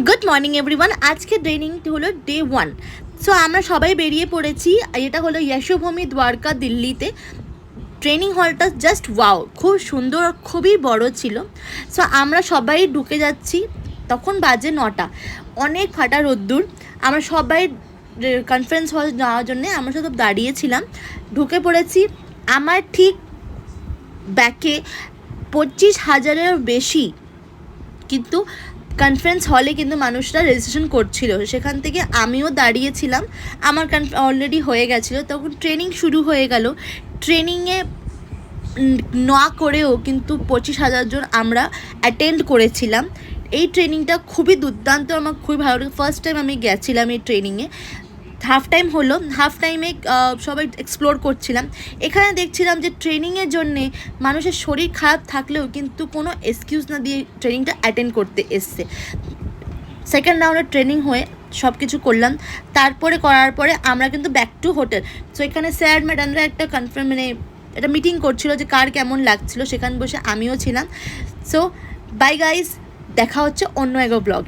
Good morning everyone. আজকে training হলো day 1। So আমরা সবাই বেরিয়ে পড়েছি। এটা হলো যশোভূমি দ্বারকা, দিল্লিতে। ট্রেনিং হলটা জাস্ট ওয়াও, খুব সুন্দর, খুবই বড় ছিল। সো আমরা সবাই ঢুকে যাচ্ছি, তখন বাজে 9টা। অনেক ফাটা রোদ্দুর। আমরা সবাই কনফারেন্স হল যাওয়ার জন্যে আমরা সব দাঁড়িয়েছিলাম। ঢুকে পড়েছি। আমার ঠিক ব্যাকে 25,000-এরও বেশি কিন্তু কনফারেন্স হলে কিন্তু মানুষরা রেজিস্ট্রেশন করছিল। সেখান থেকে আমিও দাঁড়িয়েছিলাম, আমার অলরেডি হয়ে গেছিলো। তখন ট্রেনিং শুরু হয়ে গেল। ট্রেনিংয়ে না করেও কিন্তু 25,000 জন আমরা অ্যাটেন্ড করেছিলাম। এই ট্রেনিংটা খুবই দুর্দান্ত, আমার খুবই ভালো লাগে। ফার্স্ট টাইম আমি গেছিলাম এই ট্রেনিংয়ে। হাফ টাইম হলো, হাফ টাইমে সবাই এক্সপ্লোর করছিলাম। এখানে দেখছিলাম যে ট্রেনিংয়ের জন্যে মানুষের শরীর খারাপ থাকলেও কিন্তু কোনো এক্সকিউজ না দিয়ে ট্রেনিংটা অ্যাটেন্ড করতে এসছে। সেকেন্ড রাউন্ডে ট্রেনিং হয়ে সব কিছু করলাম। তারপরে করার পরে আমরা কিন্তু ব্যাক টু হোটেল। সো এখানে স্যার ম্যাডামরা একটা একটা মিটিং করছিল যে কার কেমন লাগছিল। সেখানে বসে আমিও ছিলাম। সো বাই গাইস, দেখা হচ্ছে অন্য এক ব্লগে।